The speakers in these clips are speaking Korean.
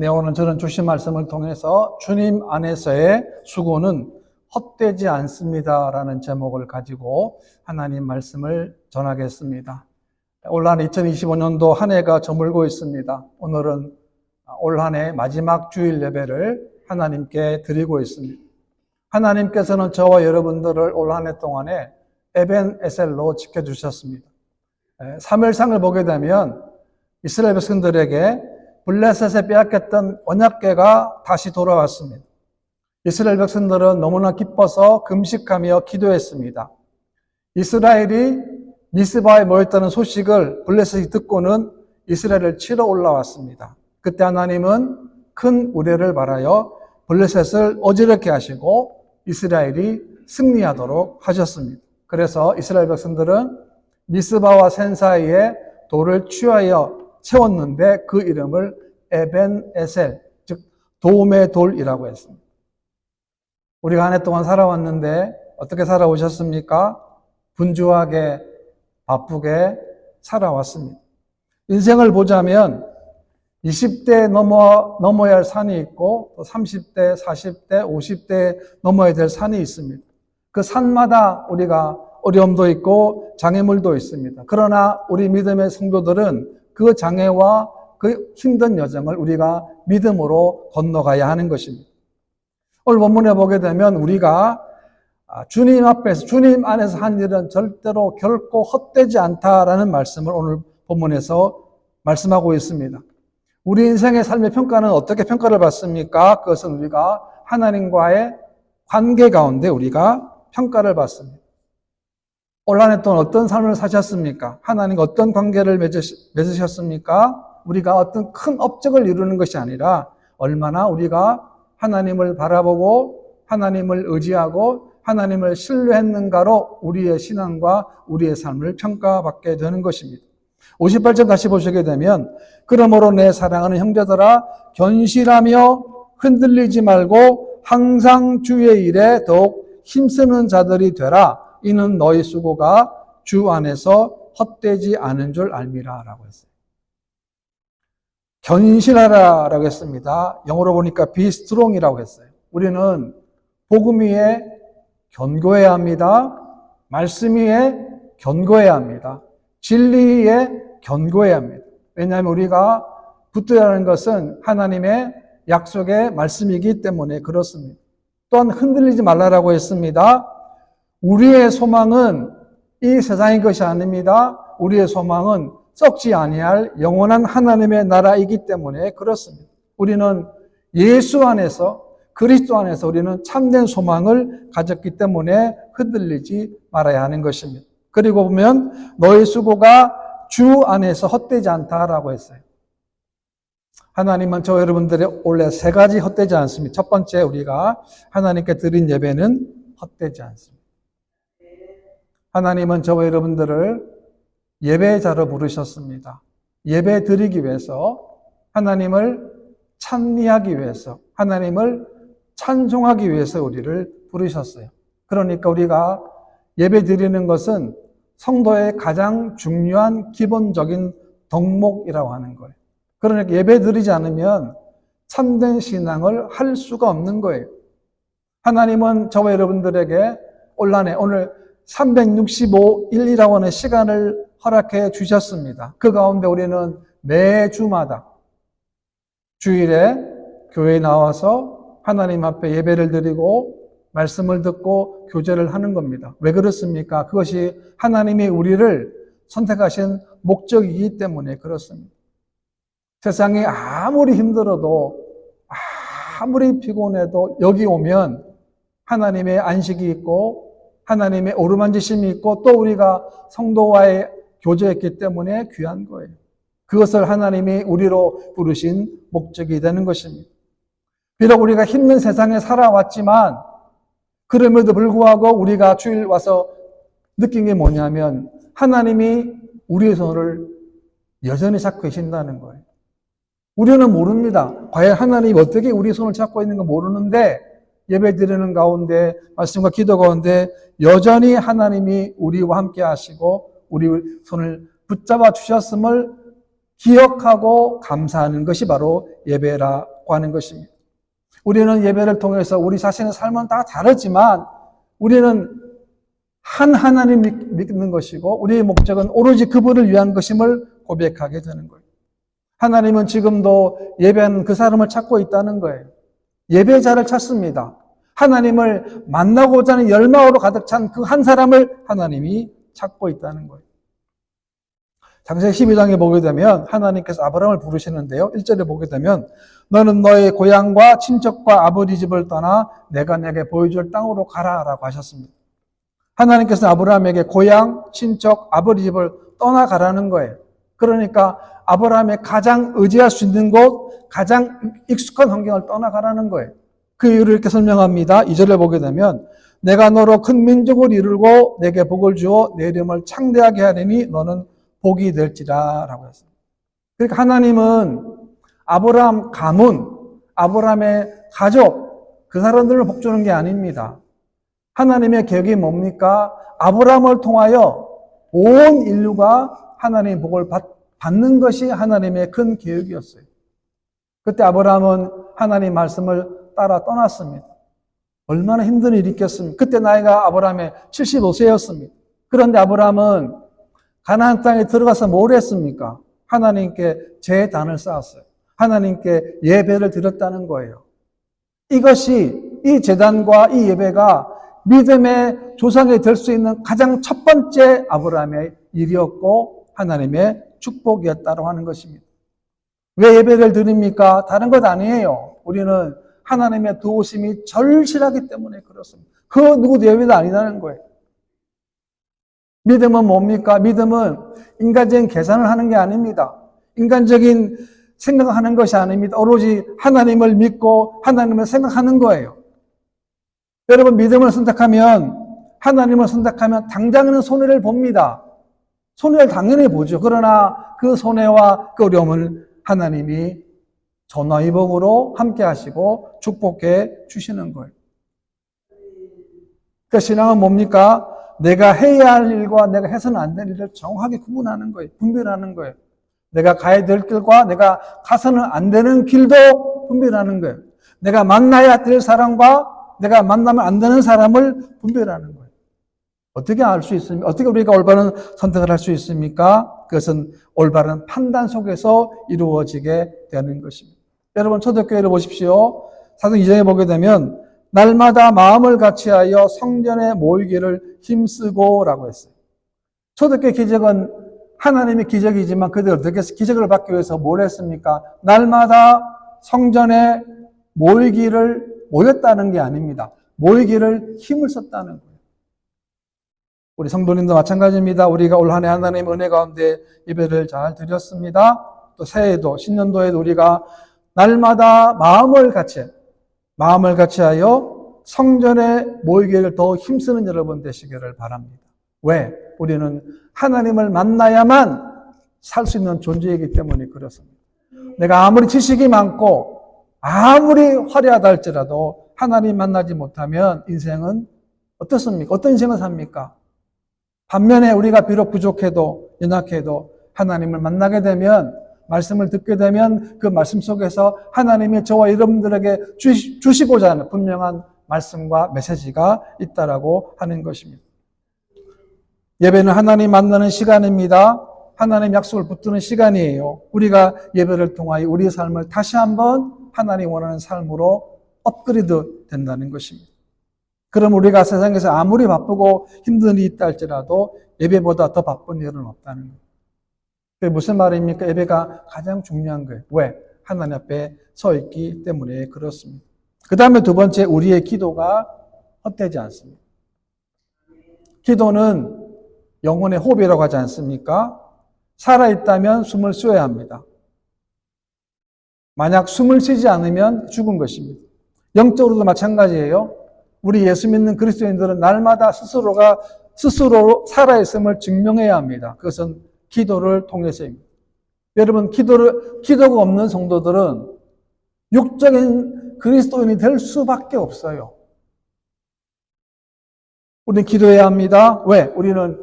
네, 오늘 저는 주신 말씀을 통해서 주님 안에서의 수고는 헛되지 않습니다라는 제목을 가지고 하나님 말씀을 전하겠습니다. 올 한 2025년도 한 해가 저물고 있습니다. 오늘은 올 한 해 마지막 주일 예배를 하나님께 드리고 있습니다. 하나님께서는 저와 여러분들을 올 한 해 동안에 에벤에셀로 지켜주셨습니다. 사무엘상을 보게 되면 이스라엘 백성들에게 블레셋에 빼앗겼던 언약궤가 다시 돌아왔습니다. 이스라엘 백성들은 너무나 기뻐서 금식하며 기도했습니다. 이스라엘이 미스바에 모였다는 소식을 블레셋이 듣고는 이스라엘을 치러 올라왔습니다. 그때 하나님은 큰 우레를 발하여 블레셋을 어지럽게 하시고 이스라엘이 승리하도록 하셨습니다. 그래서 이스라엘 백성들은 미스바와 센 사이에 돌을 취하여 세웠는데 그 이름을 에벤에셀, 즉 도움의 돌이라고 했습니다. 우리가 한 해 동안 살아왔는데 어떻게 살아오셨습니까? 분주하게 바쁘게 살아왔습니다. 인생을 보자면 20대 넘어야 할 산이 있고 또 30대, 40대, 50대 넘어야 될 산이 있습니다. 그 산마다 우리가 어려움도 있고 장애물도 있습니다. 그러나 우리 믿음의 성도들은 그 장애와 그 힘든 여정을 우리가 믿음으로 건너가야 하는 것입니다. 오늘 본문에 보게 되면 우리가 주님 앞에서, 주님 안에서 한 일은 절대로 결코 헛되지 않다라는 말씀을 오늘 본문에서 말씀하고 있습니다. 우리 인생의 삶의 평가는 어떻게 평가를 받습니까? 그것은 우리가 하나님과의 관계 가운데 우리가 평가를 받습니다. 올 한 해 동안 어떤 삶을 사셨습니까? 하나님과 어떤 관계를 맺으셨습니까? 우리가 어떤 큰 업적을 이루는 것이 아니라 얼마나 우리가 하나님을 바라보고 하나님을 의지하고 하나님을 신뢰했는가로 우리의 신앙과 우리의 삶을 평가받게 되는 것입니다. 58절 다시 보시게 되면 그러므로 내 사랑하는 형제들아 견실하며 흔들리지 말고 항상 주의 일에 더욱 힘쓰는 자들이 되라. 이는 너희 수고가 주 안에서 헛되지 않은 줄 알미라 라고 했어요. 견실하라 라고 했습니다. 영어로 보니까 be strong이라고 했어요. 우리는 복음 위에 견고해야 합니다. 말씀 위에 견고해야 합니다. 진리 위에 견고해야 합니다. 왜냐하면 우리가 붙어야 하는 것은 하나님의 약속의 말씀이기 때문에 그렇습니다. 또한 흔들리지 말라라고 했습니다. 우리의 소망은 이 세상의 것이 아닙니다. 우리의 소망은 썩지 아니할 영원한 하나님의 나라이기 때문에 그렇습니다. 우리는 예수 안에서 그리스도 안에서 우리는 참된 소망을 가졌기 때문에 흔들리지 말아야 하는 것입니다. 그리고 보면 너의 수고가 주 안에서 헛되지 않다라고 했어요. 하나님은 저 여러분들의 원래 세 가지 헛되지 않습니다. 첫 번째 우리가 하나님께 드린 예배는 헛되지 않습니다. 하나님은 저와 여러분들을 예배자로 부르셨습니다. 예배 드리기 위해서 하나님을 찬미하기 위해서 하나님을 찬송하기 위해서 우리를 부르셨어요. 그러니까 우리가 예배 드리는 것은 성도의 가장 중요한 기본적인 덕목이라고 하는 거예요. 그러니까 예배 드리지 않으면 참된 신앙을 할 수가 없는 거예요. 하나님은 저와 여러분들에게 올 한 해 오늘 365일이라고 하는 시간을 허락해 주셨습니다. 그 가운데 우리는 매주마다 주일에 교회에 나와서 하나님 앞에 예배를 드리고 말씀을 듣고 교제를 하는 겁니다. 왜 그렇습니까? 그것이 하나님이 우리를 선택하신 목적이기 때문에 그렇습니다. 세상이 아무리 힘들어도 아무리 피곤해도 여기 오면 하나님의 안식이 있고 하나님의 오르만지심이 있고 또 우리가 성도와의 교제했기 때문에 귀한 거예요. 그것을 하나님이 우리로 부르신 목적이 되는 것입니다. 비록 우리가 힘든 세상에 살아왔지만 그럼에도 불구하고 우리가 주일 와서 느낀 게 뭐냐면 하나님이 우리의 손을 여전히 잡고 계신다는 거예요. 우리는 모릅니다. 과연 하나님이 어떻게 우리 손을 잡고 있는 거 모르는데 예배 드리는 가운데 말씀과 기도 가운데 여전히 하나님이 우리와 함께 하시고 우리 손을 붙잡아 주셨음을 기억하고 감사하는 것이 바로 예배라고 하는 것입니다. 우리는 예배를 통해서 우리 자신의 삶은 다 다르지만 우리는 한 하나님 믿는 것이고 우리의 목적은 오로지 그분을 위한 것임을 고백하게 되는 거예요. 하나님은 지금도 예배하는 그 사람을 찾고 있다는 거예요. 예배자를 찾습니다. 하나님을 만나고자 하는 열망으로 가득 찬 그 한 사람을 하나님이 찾고 있다는 거예요. 창세기 12장에 보게 되면 하나님께서 아브라함을 부르시는데요. 1절에 보게 되면 너는 너의 고향과 친척과 아버지 집을 떠나 내가 내게 보여줄 땅으로 가라라고 하셨습니다. 하나님께서 아브라함에게 고향, 친척, 아버지 집을 떠나가라는 거예요. 그러니까 아브라함의 가장 의지할 수 있는 곳, 가장 익숙한 환경을 떠나가라는 거예요. 그 이유를 이렇게 설명합니다. 2절에 보게 되면 내가 너로 큰 민족을 이루고 내게 복을 주어 내 이름을 창대하게 하리니 너는 복이 될지라 라고 했습니다. 그러니까 하나님은 아브라함 가문, 아브라함의 가족, 그 사람들을 복 주는 게 아닙니다. 하나님의 계획이 뭡니까? 아브라함을 통하여 온 인류가 하나님의 복을 받는 것이 하나님의 큰 계획이었어요. 그때 아브라함은 하나님 말씀을 따라 떠났습니다. 얼마나 힘든 일이 있겠습니까? 그때 나이가 아브라함의 75세였습니다. 그런데 아브라함은 가나안 땅에 들어가서 뭘 했습니까? 하나님께 제단을 쌓았어요. 하나님께 예배를 드렸다는 거예요. 이것이 이 제단과 이 예배가 믿음의 조상이 될 수 있는 가장 첫 번째 아브라함의 일이었고 하나님의 축복이었다고 하는 것입니다. 왜 예배를 드립니까? 다른 것 아니에요. 우리는 하나님의 도우심이 절실하기 때문에 그렇습니다. 그 누구도 예배도 아니라는 거예요. 믿음은 뭡니까? 믿음은 인간적인 계산을 하는 게 아닙니다. 인간적인 생각을 하는 것이 아닙니다. 오로지 하나님을 믿고 하나님을 생각하는 거예요. 여러분 믿음을 선택하면 하나님을 선택하면 당장에는 손해를 봅니다. 손해를 당연히 보죠. 그러나 그 손해와 그 어려움을 하나님이 전화위복으로 함께 하시고 축복해 주시는 거예요. 그 신앙은 뭡니까? 내가 해야 할 일과 내가 해서는 안 될 일을 정확하게 구분하는 거예요. 분별하는 거예요. 내가 가야 될 길과 내가 가서는 안 되는 길도 분별하는 거예요. 내가 만나야 될 사람과 내가 만나면 안 되는 사람을 분별하는 거예요. 어떻게 알 수 있습니까? 어떻게 우리가 올바른 선택을 할 수 있습니까? 그것은 올바른 판단 속에서 이루어지게 되는 것입니다. 여러분 초대교회를 보십시오. 사도행 2장에 보게 되면 날마다 마음을 같이하여 성전에 모이기를 힘쓰고 라고 했어요. 초대교회 기적은 하나님의 기적이지만 그들 어떻게 기적을 받기 위해서 뭘 했습니까? 날마다 성전에 모였다는 게 아닙니다. 모이기를 힘을 썼다는 거예요. 우리 성도님도 마찬가지입니다. 우리가 올 한 해 하나님의 은혜 가운데 예배를 잘 드렸습니다. 또 새해에도 신년도에도 우리가 날마다 마음을 같이하여 성전에 모이기를 더 힘쓰는 여러분 되시기를 바랍니다. 왜? 우리는 하나님을 만나야만 살 수 있는 존재이기 때문에 그렇습니다. 내가 아무리 지식이 많고 아무리 화려하다 할지라도 하나님 만나지 못하면 인생은 어떻습니까? 어떤 인생을 삽니까? 반면에 우리가 비록 부족해도 연약해도 하나님을 만나게 되면 말씀을 듣게 되면 그 말씀 속에서 하나님이 저와 여러분들에게 주시고자 하는 분명한 말씀과 메시지가 있다라고 하는 것입니다. 예배는 하나님 만나는 시간입니다. 하나님 약속을 붙드는 시간이에요. 우리가 예배를 통하여 우리의 삶을 다시 한번 하나님 원하는 삶으로 업그레이드 된다는 것입니다. 그럼 우리가 세상에서 아무리 바쁘고 힘든 일이 있다 할지라도 예배보다 더 바쁜 일은 없다는 거예요. 그게 무슨 말입니까? 예배가 가장 중요한 거예요. 왜? 하나님 앞에 서 있기 때문에 그렇습니다. 그 다음에 두 번째, 우리의 기도가 헛되지 않습니다. 기도는 영혼의 호흡이라고 하지 않습니까? 살아있다면 숨을 쉬어야 합니다. 만약 숨을 쉬지 않으면 죽은 것입니다. 영적으로도 마찬가지예요. 우리 예수 믿는 그리스도인들은 날마다 스스로 살아있음을 증명해야 합니다. 그것은 기도를 통해서입니다. 여러분, 기도가 없는 성도들은 육적인 그리스도인이 될 수밖에 없어요. 우리는 기도해야 합니다. 왜? 우리는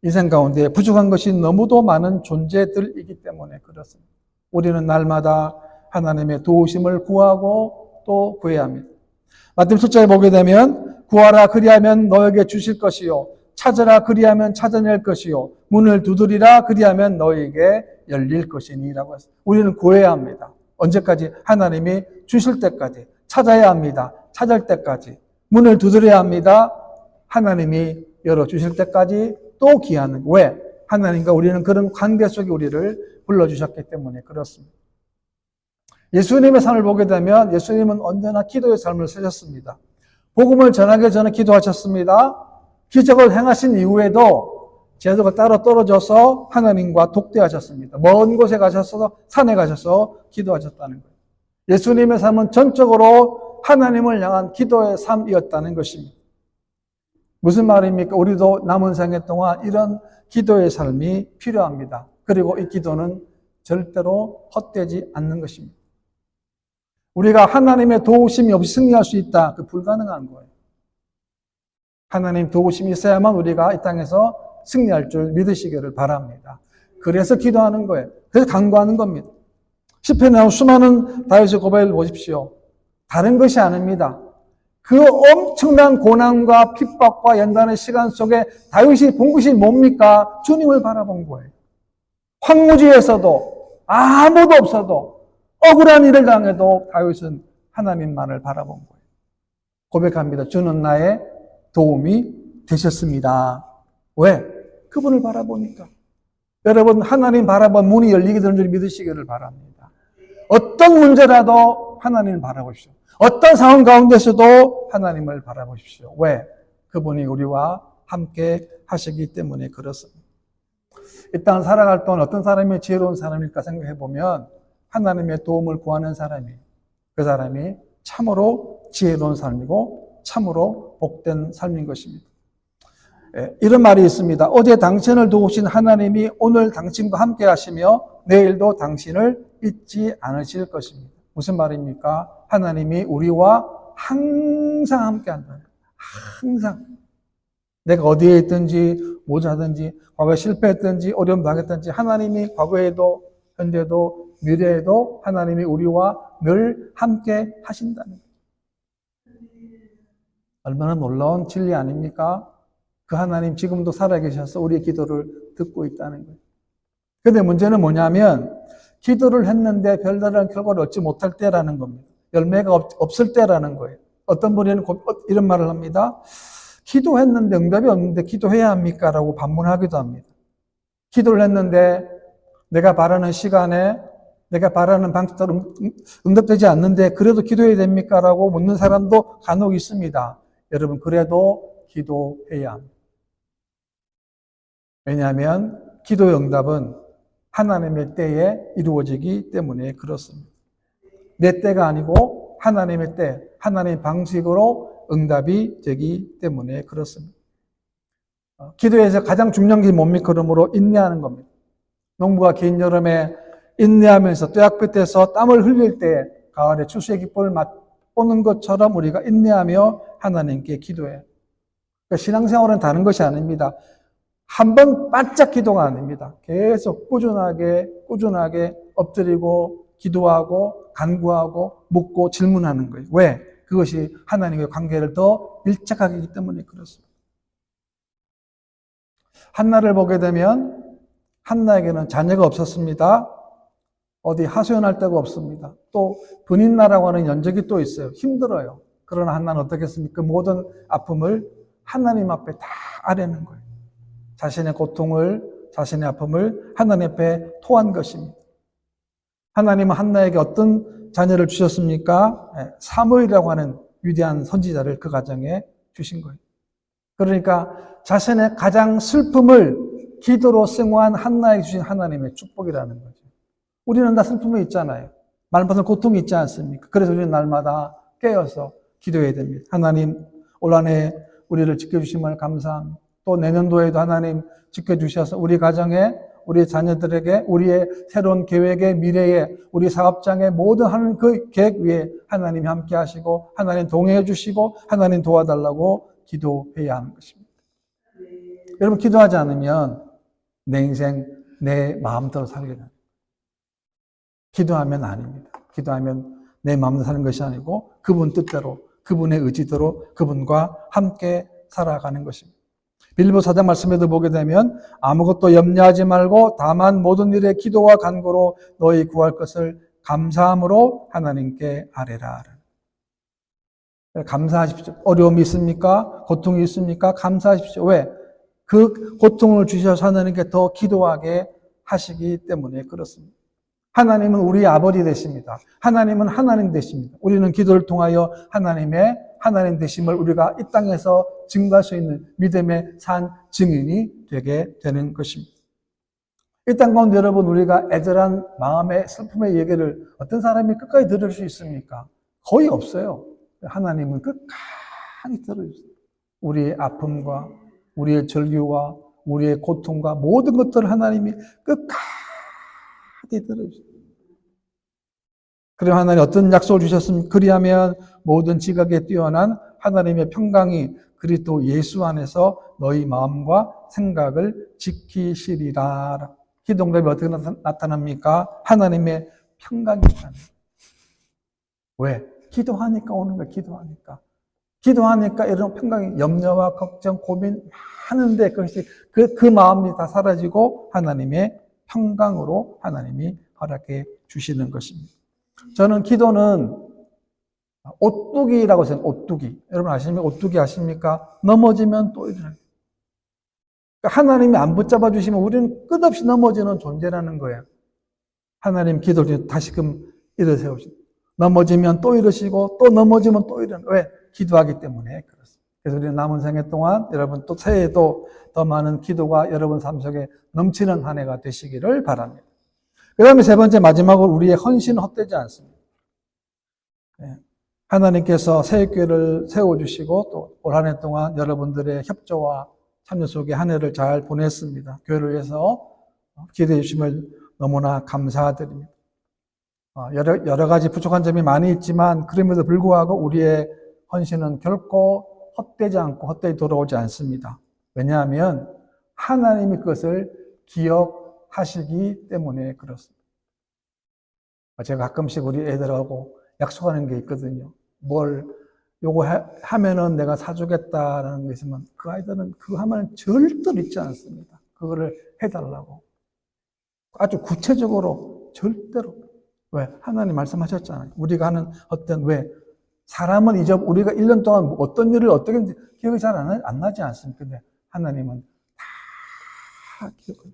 인생 가운데 부족한 것이 너무도 많은 존재들이기 때문에 그렇습니다. 우리는 날마다 하나님의 도우심을 구하고 또 구해야 합니다. 마태복음 7장에 보게 되면 구하라 그리하면 너에게 주실 것이요 찾으라 그리하면 찾아낼 것이요 문을 두드리라 그리하면 너에게 열릴 것이니라고 했습니다. 우리는 구해야 합니다. 언제까지? 하나님이 주실 때까지. 찾아야 합니다. 찾을 때까지. 문을 두드려야 합니다. 하나님이 열어주실 때까지 또 기하는. 왜? 하나님과 우리는 그런 관계 속에 우리를 불러주셨기 때문에 그렇습니다. 예수님의 삶을 보게 되면 예수님은 언제나 기도의 삶을 사셨습니다. 복음을 전하기 전에 기도하셨습니다. 기적을 행하신 이후에도 제자가 따로 떨어져서 하나님과 독대하셨습니다. 먼 곳에 가셔서 산에 가셔서 기도하셨다는 거예요. 예수님의 삶은 전적으로 하나님을 향한 기도의 삶이었다는 것입니다. 무슨 말입니까? 우리도 남은 생애 동안 이런 기도의 삶이 필요합니다. 그리고 이 기도는 절대로 헛되지 않는 것입니다. 우리가 하나님의 도우심이 없이 승리할 수 있다. 그 불가능한 거예요. 하나님 도우심이 있어야만 우리가 이 땅에서 승리할 줄 믿으시기를 바랍니다. 그래서 기도하는 거예요. 그래서 간구하는 겁니다. 시편에 나온 수많은 다윗의 고백을 보십시오. 다른 것이 아닙니다. 그 엄청난 고난과 핍박과 연단의 시간 속에 다윗이 본 것이 뭡니까? 주님을 바라본 거예요. 황무지에서도 아무도 없어도 억울한 일을 당해도 다윗은 하나님만을 바라본 거예요. 고백합니다. 주는 나의 도움이 되셨습니다. 왜? 그분을 바라보니까. 여러분, 하나님 바라본 문이 열리게 되는 줄 믿으시기를 바랍니다. 어떤 문제라도 하나님을 바라보십시오. 어떤 상황 가운데서도 하나님을 바라보십시오. 왜? 그분이 우리와 함께 하시기 때문에 그렇습니다. 이 땅을 살아갈 동안 어떤 사람이 지혜로운 사람일까 생각해 보면 하나님의 도움을 구하는 사람이, 그 사람이 참으로 지혜로운 삶이고 참으로 복된 삶인 것입니다. 이런 말이 있습니다. 어제 당신을 도우신 하나님이 오늘 당신과 함께 하시며 내일도 당신을 잊지 않으실 것입니다. 무슨 말입니까? 하나님이 우리와 항상 함께 한다. 항상. 내가 어디에 있든지, 뭐하든지, 과거에 실패했든지, 어려움 당했든지, 하나님이 과거에도, 현재도, 미래에도 하나님이 우리와 늘 함께 하신다는 거예요. 얼마나 놀라운 진리 아닙니까? 그 하나님 지금도 살아계셔서 우리의 기도를 듣고 있다는 거예요. 그런데 문제는 뭐냐면 기도를 했는데 별다른 결과를 얻지 못할 때라는 겁니다. 열매가 없을 때라는 거예요. 어떤 분이 이런 말을 합니다. 기도했는데 응답이 없는데 기도해야 합니까? 라고 반문하기도 합니다. 기도를 했는데 내가 바라는 시간에 내가 바라는 방식대로 응답되지 않는데 그래도 기도해야 됩니까? 라고 묻는 사람도 간혹 있습니다. 여러분, 그래도 기도해야 합니다. 왜냐하면 기도의 응답은 하나님의 때에 이루어지기 때문에 그렇습니다. 내 때가 아니고 하나님의 때, 하나님의 방식으로 응답이 되기 때문에 그렇습니다. 기도에서 가장 중요한 게 뭡니까? 그러므로 인내하는 겁니다. 농부가 긴 여름에 인내하면서 뙤약볕에서 땀을 흘릴 때 가을에 추수의 기쁨을 맛보는 것처럼 우리가 인내하며 하나님께 기도해요. 그러니까 신앙생활은 다른 것이 아닙니다. 한 번 반짝 기도가 아닙니다. 계속 꾸준하게 엎드리고 기도하고 간구하고 묻고 질문하는 거예요. 왜? 그것이 하나님의 관계를 더 밀착하게 하기 때문에 그렇습니다. 한나를 보게 되면 한나에게는 자녀가 없었습니다. 어디 하소연할 데가 없습니다. 또 분인나라고 하는 연적이 또 있어요. 힘들어요. 그러나 한나는 어떻게 했습니까? 모든 아픔을 하나님 앞에 다 아뢰는 거예요. 자신의 고통을, 자신의 아픔을 하나님 앞에 토한 것입니다. 하나님은 한나에게 어떤 자녀를 주셨습니까? 사무엘이라고 하는 위대한 선지자를 그 가정에 주신 거예요. 그러니까 자신의 가장 슬픔을 기도로 승화한 한나에게 주신 하나님의 축복이라는 거죠. 우리는 다 슬픔이 있잖아요. 말못하는 고통이 있지 않습니까? 그래서 우리는 날마다 깨어서 기도해야 됩니다. 하나님, 올 한 해 우리를 지켜주심을 감사합니다. 또 내년도에도 하나님 지켜주셔서 우리 가정에, 우리 자녀들에게, 우리의 새로운 계획에, 미래에, 우리 사업장에 모든 하는 그 계획 위에 하나님이 함께 하시고 하나님 동행해 주시고 하나님 도와달라고 기도해야 하는 것입니다. 여러분 기도하지 않으면 내 인생 내 마음대로 살게 됩니다. 기도하면 아닙니다. 기도하면 내 마음대로 사는 것이 아니고 그분 뜻대로 그분의 의지대로 그분과 함께 살아가는 것입니다. 빌립보 4장 말씀에도 보게 되면 아무것도 염려하지 말고 다만 모든 일에 기도와 간구로 너희 구할 것을 감사함으로 하나님께 아뢰라. 감사하십시오. 어려움이 있습니까? 고통이 있습니까? 감사하십시오. 왜? 그 고통을 주셔서 하나님께 더 기도하게 하시기 때문에 그렇습니다. 하나님은 우리의 아버지 되십니다. 하나님은 하나님 되십니다. 우리는 기도를 통하여 하나님의 하나님 되심을 우리가 이 땅에서 증거할 수 있는 믿음의 산 증인이 되게 되는 것입니다. 이 땅 가운데 여러분 우리가 애절한 마음의 슬픔의 얘기를 어떤 사람이 끝까지 들을 수 있습니까? 거의 없어요. 하나님은 끝까지 들어주세요. 우리의 아픔과 우리의 절규와 우리의 고통과 모든 것들을 하나님이 끝까지 들어주세요. 그리고 하나님 어떤 약속을 주셨습니까? 그리하면 모든 지각에 뛰어난 하나님의 평강이 그리스도 예수 안에서 너희 마음과 생각을 지키시리라. 기도응답이 어떻게 나타납니까? 하나님의 평강이 나타납니다. 왜? 기도하니까 오는 거예요. 기도하니까 이런 평강이 염려와 걱정, 고민 많은데 그것이 그 마음이 다 사라지고 하나님의 평강으로 하나님이 허락해 주시는 것입니다. 저는 기도는 오뚜기라고 생각해요. 오뚜기. 여러분 아십니까? 오뚜기 아십니까? 넘어지면 또 일어나요. 그러니까 하나님이 안 붙잡아 주시면 우리는 끝없이 넘어지는 존재라는 거예요. 하나님 기도를 다시금 일어세우시고 넘어지면 또 일으시고 또 넘어지면 또 일어나요. 왜? 기도하기 때문에 그렇습니다. 그래서 우리는 남은 생애 동안 여러분 또 새해에도 더 많은 기도가 여러분 삶 속에 넘치는 한 해가 되시기를 바랍니다. 그 다음에 세 번째 마지막으로 우리의 헌신은 헛되지 않습니다. 하나님께서 새해교회를 세워주시고 또 올 한 해 동안 여러분들의 협조와 참여 속에 한 해를 잘 보냈습니다. 교회를 위해서 기도해 주심을 너무나 감사드립니다. 여러 가지 부족한 점이 많이 있지만 그럼에도 불구하고 우리의 헌신은 결코 헛되지 않고 헛되이 돌아오지 않습니다. 왜냐하면 하나님이 그것을 기억하시기 때문에 그렇습니다. 제가 가끔씩 우리 애들하고 약속하는 게 있거든요. 요거 하면은 내가 사주겠다라는 게 있으면 그 아이들은 그거 하면 절대로 잊지 않습니다. 그거를 해달라고. 아주 구체적으로 절대로. 왜? 하나님 말씀하셨잖아요. 우리가 하는 왜? 사람은 우리가 1년 동안 어떤 일을 어떻게 했는지 기억이 잘 안 나지 않습니까? 근데 하나님은 다 기억해요.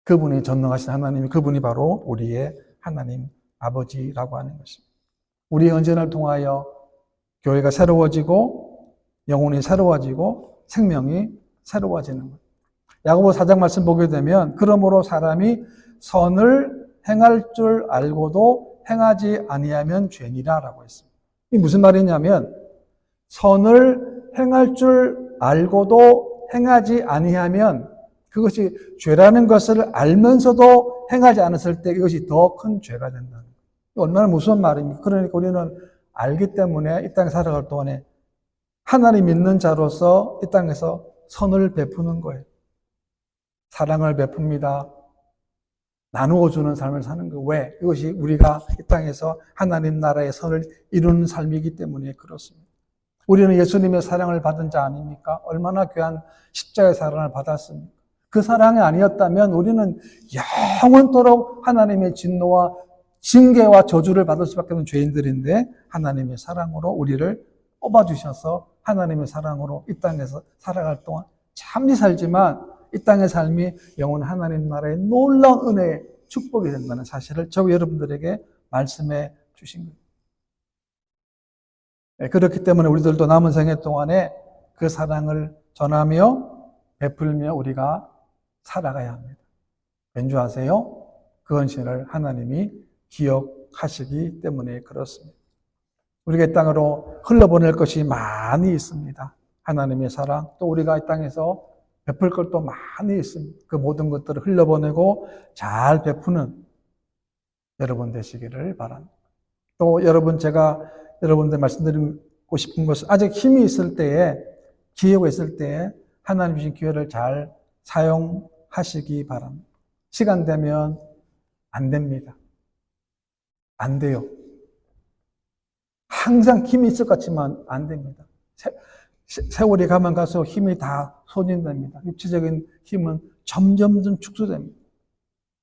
그분이 전능하신 하나님이 그분이 바로 우리의 하나님 아버지라고 하는 것입니다. 우리의 헌신을 통하여 교회가 새로워지고 영혼이 새로워지고 생명이 새로워지는 것. 야고보 4장 말씀 보게 되면 그러므로 사람이 선을 행할 줄 알고도 행하지 아니하면 죄니라라고 했습니다. 이게 무슨 말이냐면 선을 행할 줄 알고도 행하지 아니하면 그것이 죄라는 것을 알면서도 행하지 않았을 때 이것이 더 큰 죄가 된다는 거예요. 얼마나 무서운 말입니까? 그러니까 우리는 알기 때문에 이 땅에 살아갈 동안에 하나님 믿는 자로서 이 땅에서 선을 베푸는 거예요. 사랑을 베풉니다. 나누어 주는 삶을 사는 거예요. 왜? 이것이 우리가 이 땅에서 하나님 나라의 선을 이루는 삶이기 때문에 그렇습니다. 우리는 예수님의 사랑을 받은 자 아닙니까? 얼마나 귀한 십자가의 사랑을 받았습니까? 그 사랑이 아니었다면 우리는 영원토록 하나님의 진노와 징계와 저주를 받을 수밖에 없는 죄인들인데 하나님의 사랑으로 우리를 뽑아주셔서 하나님의 사랑으로 이 땅에서 살아갈 동안 참히 살지만 이 땅의 삶이 영원 하나님 나라의 놀라운 은혜의 축복이 된다는 사실을 저 여러분들에게 말씀해 주신 거예요. 그렇기 때문에 우리들도 남은 생애 동안에 그 사랑을 전하며 베풀며 우리가 살아가야 합니다. 왠지 아세요? 그 헌신을 하나님이 기억하시기 때문에 그렇습니다. 우리가 이 땅으로 흘러보낼 것이 많이 있습니다. 하나님의 사랑, 또 우리가 이 땅에서 베풀 것도 많이 있습니다. 그 모든 것들을 흘려보내고 잘 베푸는 여러분 되시기를 바랍니다. 또 제가 여러분들 말씀드리고 싶은 것은 아직 힘이 있을 때에 기회가 있을 때 하나님 주신 기회를 잘 사용하시기 바랍니다. 시간 되면 안 됩니다. 안 돼요. 항상 힘이 있을 것 같지만 안 됩니다. 세월이 가면 갈수록 힘이 다 소진됩니다. 육체적인 힘은 점점 축소됩니다.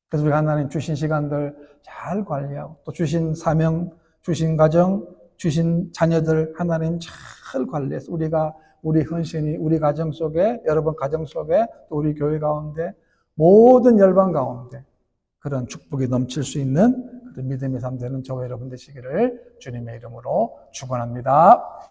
그래서 우리 하나님 주신 시간들 잘 관리하고 또 주신 사명, 주신 가정, 주신 자녀들 하나님 잘 관리해서 우리 헌신이 우리 가정 속에, 여러분 가정 속에, 또 우리 교회 가운데, 모든 열방 가운데 그런 축복이 넘칠 수 있는 그런 믿음의 삶 되는 저와 여러분 되시기를 주님의 이름으로 축원합니다.